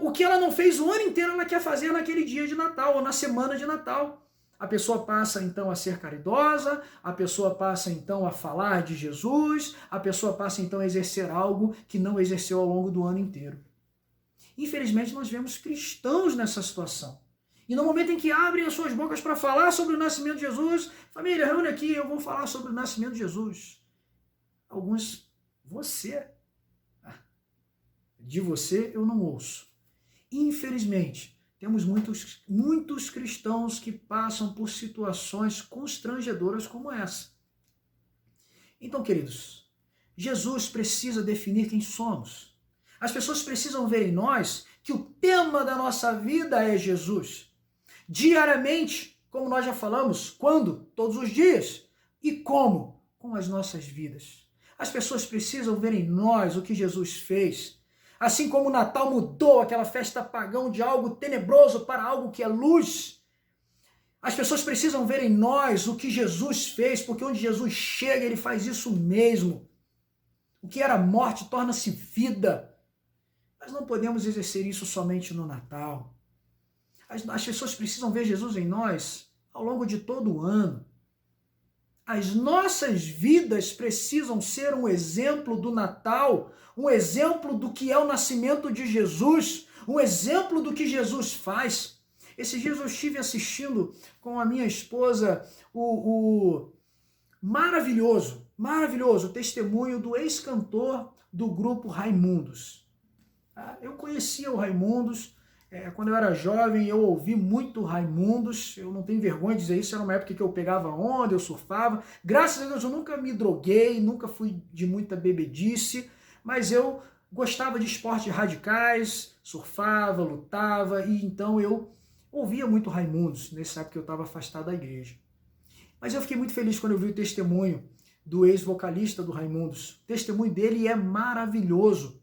o que ela não fez o ano inteiro, ela quer fazer naquele dia de Natal, ou na semana de Natal. A pessoa passa, então, a ser caridosa, a pessoa passa, então, a falar de Jesus, a pessoa passa, então, a exercer algo que não exerceu ao longo do ano inteiro. Infelizmente, nós vemos cristãos nessa situação. E no momento em que abrem as suas bocas para falar sobre o nascimento de Jesus, família, reúne aqui, eu vou falar sobre o nascimento de Jesus. Alguns, de você eu não ouço. Infelizmente, temos muitos cristãos que passam por situações constrangedoras como essa. Então, queridos, Jesus precisa definir quem somos. As pessoas precisam ver em nós que o tema da nossa vida é Jesus. Diariamente, Como nós já falamos, quando? Todos os dias. E como? Com as nossas vidas. As pessoas precisam ver em nós o que Jesus fez. Assim como o Natal mudou aquela festa pagã de algo tenebroso para algo que é luz. As pessoas precisam ver em nós o que Jesus fez, porque onde Jesus chega, ele faz isso mesmo. O que era morte torna-se vida. Mas não podemos exercer isso somente no Natal. As pessoas precisam ver Jesus em nós ao longo de todo o ano. As nossas vidas precisam ser um exemplo do Natal, um exemplo do que é o nascimento de Jesus, um exemplo do que Jesus faz. Esses dias eu estive assistindo com a minha esposa o maravilhoso testemunho do ex-cantor do grupo Raimundos. Eu conhecia o Raimundos, quando eu era jovem eu ouvi muito Raimundos, eu não tenho vergonha de dizer isso, era uma época que eu pegava onda, eu surfava. Graças a Deus eu nunca me droguei, nunca fui de muita bebedice, mas eu gostava de esportes radicais, surfava, lutava, e então eu ouvia muito Raimundos, nessa época que eu estava afastado da igreja. Mas eu fiquei muito feliz quando eu vi o testemunho do ex-vocalista do Raimundos. O testemunho dele é maravilhoso.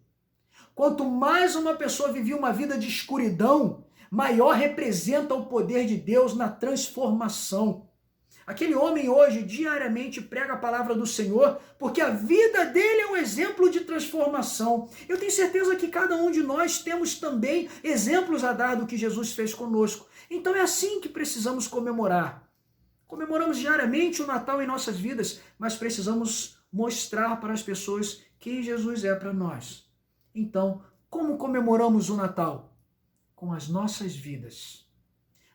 Quanto mais uma pessoa vivia uma vida de escuridão, maior representa o poder de Deus na transformação. Aquele homem hoje diariamente prega a palavra do Senhor, porque a vida dele é um exemplo de transformação. Eu tenho certeza que cada um de nós temos também exemplos a dar do que Jesus fez conosco. Então é assim que precisamos comemorar. Comemoramos diariamente o Natal em nossas vidas, mas precisamos mostrar para as pessoas quem Jesus é para nós. Então, como comemoramos o Natal? Com as nossas vidas.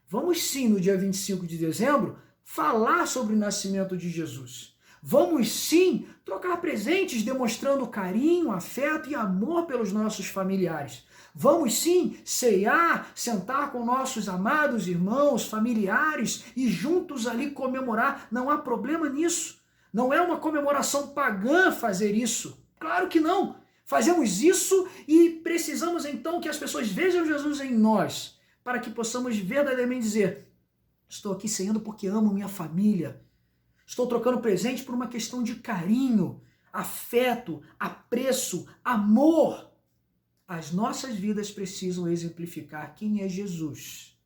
Vamos sim, no dia 25 de dezembro, falar sobre o nascimento de Jesus. Vamos sim trocar presentes demonstrando carinho, afeto e amor pelos nossos familiares. Vamos sim ceiar, sentar com nossos amados irmãos, familiares e juntos ali comemorar. Não há problema nisso. Não é uma comemoração pagã fazer isso. Claro que não. Fazemos isso e precisamos então que as pessoas vejam Jesus em nós, para que possamos verdadeiramente dizer: estou aqui ceando porque amo minha família. Estou trocando presente por uma questão de carinho, afeto, apreço, amor. As nossas vidas precisam exemplificar quem é Jesus.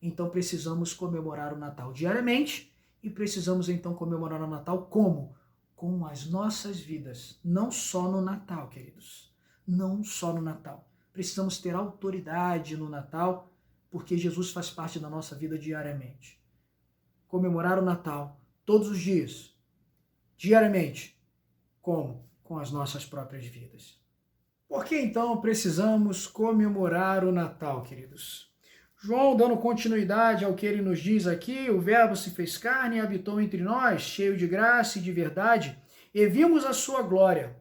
Então precisamos comemorar o Natal diariamente e precisamos então comemorar o Natal como? Com as nossas vidas, não só no Natal, queridos, não só no Natal. Precisamos ter autoridade no Natal, porque Jesus faz parte da nossa vida diariamente. Comemorar o Natal todos os dias, diariamente. Como? Com as nossas próprias vidas. Por que então precisamos comemorar o Natal, queridos? João, dando continuidade ao que ele nos diz aqui, o Verbo se fez carne e habitou entre nós, cheio de graça e de verdade, e vimos a sua glória.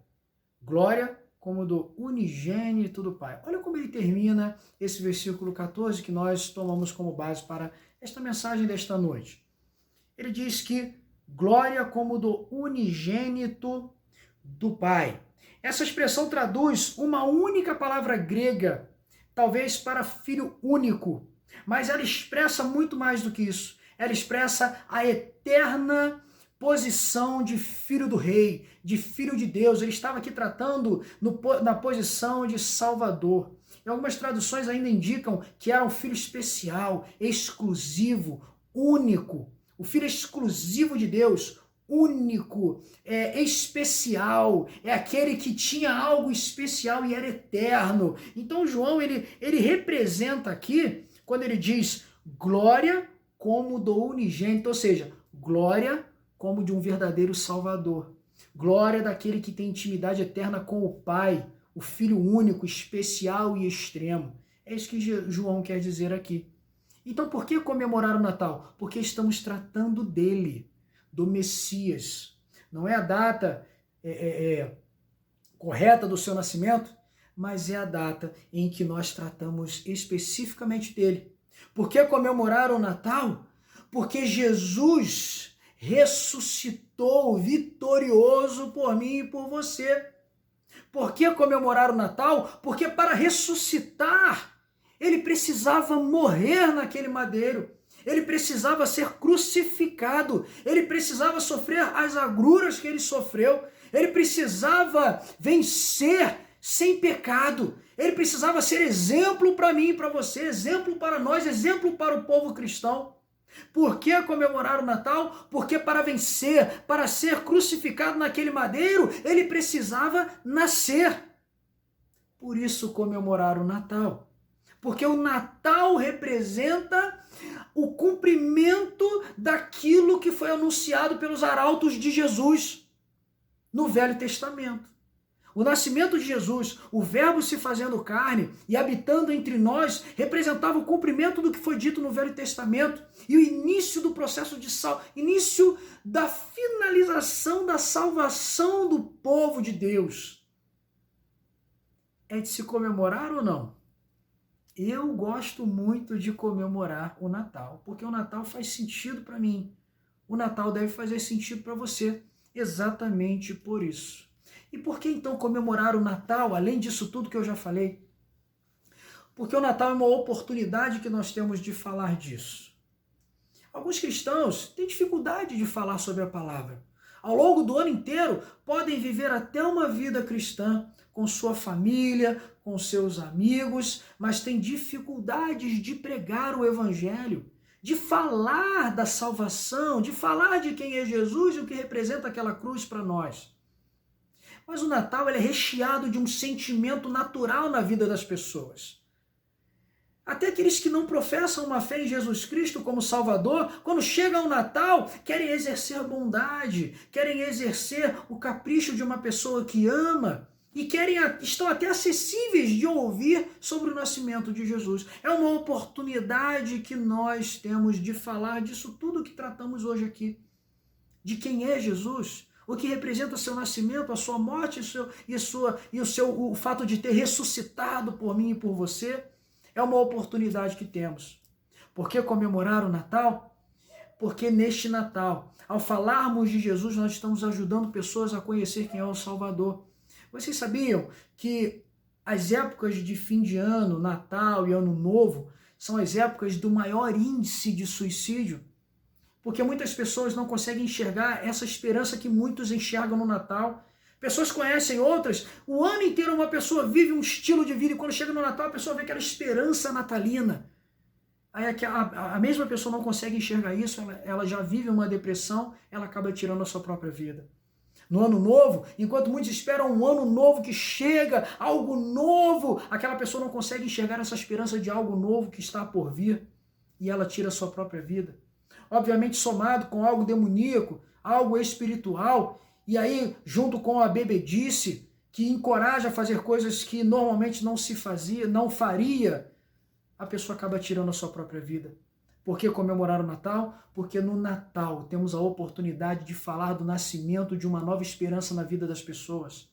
Glória como do unigênito do Pai. Olha como ele termina esse versículo 14 que nós tomamos como base para esta mensagem desta noite. Ele diz que glória como do unigênito do Pai. Essa expressão traduz uma única palavra grega, talvez para filho único, mas ela expressa muito mais do que isso. Ela expressa a eterna posição de filho do rei, de filho de Deus. Ele estava aqui tratando na posição de Salvador. E algumas traduções ainda indicam que era um filho especial, exclusivo, único. O filho exclusivo de Deus, único, especial, é aquele que tinha algo especial e era eterno. Então João, ele representa aqui, quando ele diz glória como do unigênito, ou seja, glória como de um verdadeiro Salvador. Glória daquele que tem intimidade eterna com o Pai, o Filho único, especial e extremo. É isso que João quer dizer aqui. Então por que comemorar o Natal? Porque estamos tratando dele, do Messias. Não é a data correta do seu nascimento, mas é a data em que nós tratamos especificamente dele. Por que comemorar o Natal? Porque Jesus ressuscitou vitorioso por mim e por você. Por que comemorar o Natal? Porque para ressuscitar, ele precisava morrer naquele madeiro. Ele precisava ser crucificado, ele precisava sofrer as agruras que ele sofreu, ele precisava vencer sem pecado, ele precisava ser exemplo para mim e para você, exemplo para nós, exemplo para o povo cristão. Por que comemorar o Natal? Porque para vencer, para ser crucificado naquele madeiro, ele precisava nascer. Por isso comemorar o Natal. Porque o Natal representa o cumprimento daquilo que foi anunciado pelos arautos de Jesus no Velho Testamento. O nascimento de Jesus, o Verbo se fazendo carne e habitando entre nós, representava o cumprimento do que foi dito no Velho Testamento e o início do processo de início da finalização da salvação do povo de Deus. É de se comemorar ou não? Eu gosto muito de comemorar o Natal, porque o Natal faz sentido para mim. O Natal deve fazer sentido para você, exatamente por isso. E por que então comemorar o Natal, além disso tudo que eu já falei? Porque o Natal é uma oportunidade que nós temos de falar disso. Alguns cristãos têm dificuldade de falar sobre a palavra. Ao longo do ano inteiro, podem viver até uma vida cristã, com sua família, com seus amigos, mas têm dificuldades de pregar o Evangelho, de falar da salvação, de falar de quem é Jesus e o que representa aquela cruz para nós. Mas o Natal ele é recheado de um sentimento natural na vida das pessoas. Até aqueles que não professam uma fé em Jesus Cristo como Salvador, quando chega o Natal, querem exercer bondade, querem exercer o capricho de uma pessoa que ama e estão até acessíveis de ouvir sobre o nascimento de Jesus. É uma oportunidade que nós temos de falar disso tudo que tratamos hoje aqui, de quem é Jesus, o que representa seu nascimento, a sua morte o fato de ter ressuscitado por mim e por você. É uma oportunidade que temos. Por que comemorar o Natal? Porque neste Natal, ao falarmos de Jesus, nós estamos ajudando pessoas a conhecer quem é o Salvador. Vocês sabiam que as épocas de fim de ano, Natal e Ano Novo, são as épocas do maior índice de suicídio? Porque muitas pessoas não conseguem enxergar essa esperança que muitos enxergam no Natal. Pessoas conhecem outras, o ano inteiro uma pessoa vive um estilo de vida e quando chega no Natal a pessoa vê aquela esperança natalina. Aí a mesma pessoa não consegue enxergar isso, ela já vive uma depressão, ela acaba tirando a sua própria vida. No Ano Novo, enquanto muitos esperam um ano novo que chega, algo novo, aquela pessoa não consegue enxergar essa esperança de algo novo que está por vir e ela tira a sua própria vida. Obviamente somado com algo demoníaco, algo espiritual, e aí junto com a bebedice, que encoraja a fazer coisas que normalmente não faria, a pessoa acaba tirando a sua própria vida. Por que comemorar o Natal? Porque no Natal temos a oportunidade de falar do nascimento de uma nova esperança na vida das pessoas.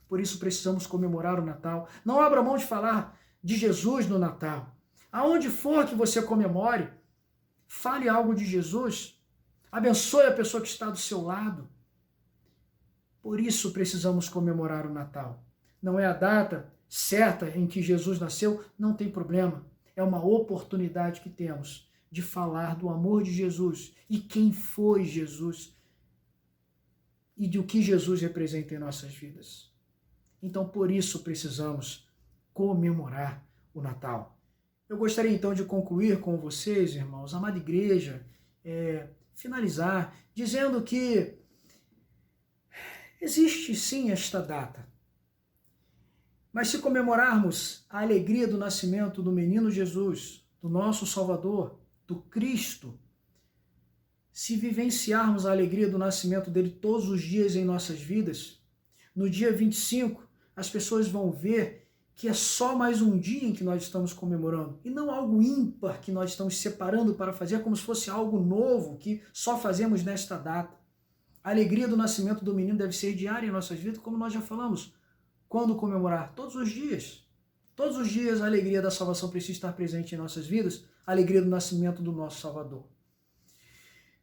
Por isso precisamos comemorar o Natal. Não abra mão de falar de Jesus no Natal. Aonde for que você comemore, fale algo de Jesus. Abençoe a pessoa que está do seu lado. Por isso precisamos comemorar o Natal. Não é a data certa em que Jesus nasceu, não tem problema. É uma oportunidade que temos de falar do amor de Jesus e quem foi Jesus e do que Jesus representa em nossas vidas. Então, por isso precisamos comemorar o Natal. Eu gostaria então de concluir com vocês, irmãos, amada igreja, finalizar dizendo que existe sim esta data, mas se comemorarmos a alegria do nascimento do menino Jesus, do nosso Salvador, do Cristo, se vivenciarmos a alegria do nascimento dele todos os dias em nossas vidas, no dia 25, as pessoas vão ver que é só mais um dia em que nós estamos comemorando, e não algo ímpar que nós estamos separando para fazer como se fosse algo novo que só fazemos nesta data. A alegria do nascimento do menino deve ser diária em nossas vidas, como nós já falamos. Quando comemorar? Todos os dias. Todos os dias a alegria da salvação precisa estar presente em nossas vidas, a alegria do nascimento do nosso Salvador.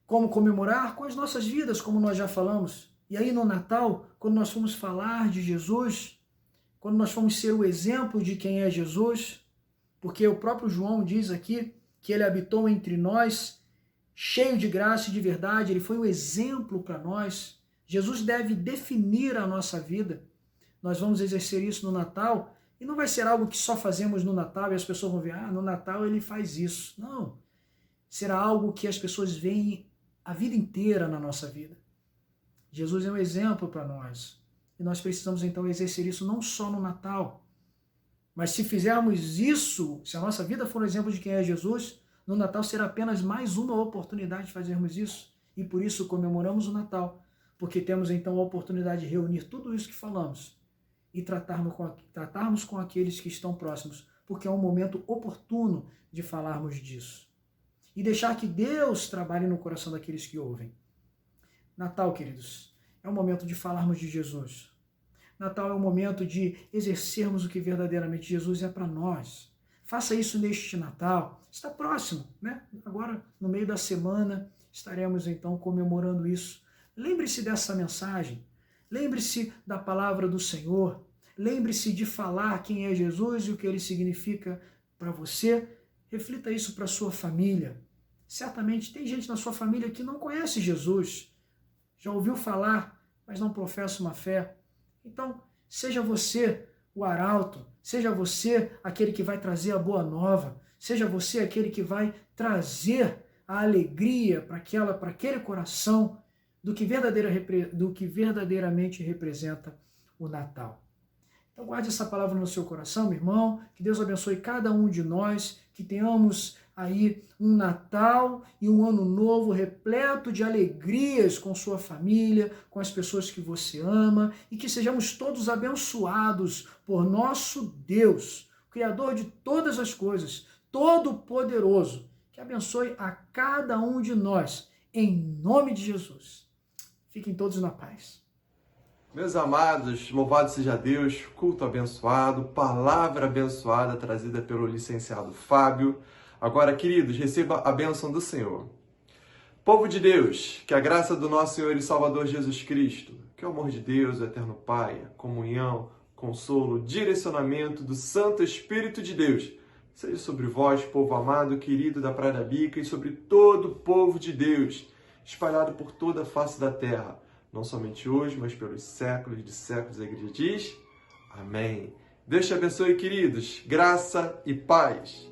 Como comemorar? Com as nossas vidas, como nós já falamos. E aí no Natal, quando nós formos falar de Jesus, quando nós formos ser o exemplo de quem é Jesus, porque o próprio João diz aqui que ele habitou entre nós, cheio de graça e de verdade, ele foi um exemplo para nós. Jesus deve definir a nossa vida. Nós vamos exercer isso no Natal, e não vai ser algo que só fazemos no Natal e as pessoas vão ver, no Natal ele faz isso. Não. Será algo que as pessoas veem a vida inteira na nossa vida. Jesus é um exemplo para nós. E nós precisamos então exercer isso não só no Natal, mas se fizermos isso, se a nossa vida for um exemplo de quem é Jesus, no Natal será apenas mais uma oportunidade de fazermos isso. E por isso comemoramos o Natal, porque temos então a oportunidade de reunir tudo isso que falamos e tratarmos com aqueles que estão próximos, porque é um momento oportuno de falarmos disso. E deixar que Deus trabalhe no coração daqueles que ouvem. Natal, queridos, é um momento de falarmos de Jesus. Natal é um momento de exercermos o que verdadeiramente Jesus é para nós. Faça isso neste Natal. Está próximo, né? Agora, no meio da semana, estaremos então comemorando isso. Lembre-se dessa mensagem. Lembre-se da palavra do Senhor. Lembre-se de falar quem é Jesus e o que ele significa para você. Reflita isso para a sua família. Certamente tem gente na sua família que não conhece Jesus. Já ouviu falar, mas não professa uma fé. Então, seja você o arauto, seja você aquele que vai trazer a boa nova, seja você aquele que vai trazer a alegria para aquele coração do que verdadeiramente representa o Natal. Então guarde essa palavra no seu coração, meu irmão, que Deus abençoe cada um de nós, que tenhamos aí um Natal e um Ano Novo repleto de alegrias com sua família, com as pessoas que você ama, e que sejamos todos abençoados por nosso Deus, Criador de todas as coisas, Todo-Poderoso, que abençoe a cada um de nós, em nome de Jesus. Fiquem todos na paz. Meus amados, louvado seja Deus, culto abençoado, palavra abençoada trazida pelo licenciado Fábio. Agora, queridos, receba a bênção do Senhor. Povo de Deus, que a graça do nosso Senhor e Salvador Jesus Cristo, que o amor de Deus, o Eterno Pai, a comunhão, consolo, direcionamento do Santo Espírito de Deus, seja sobre vós, povo amado, querido da Praia da Bica, e sobre todo o povo de Deus, espalhado por toda a face da terra, não somente hoje, mas pelos séculos de séculos, a igreja diz, amém. Deus te abençoe, queridos, graça e paz.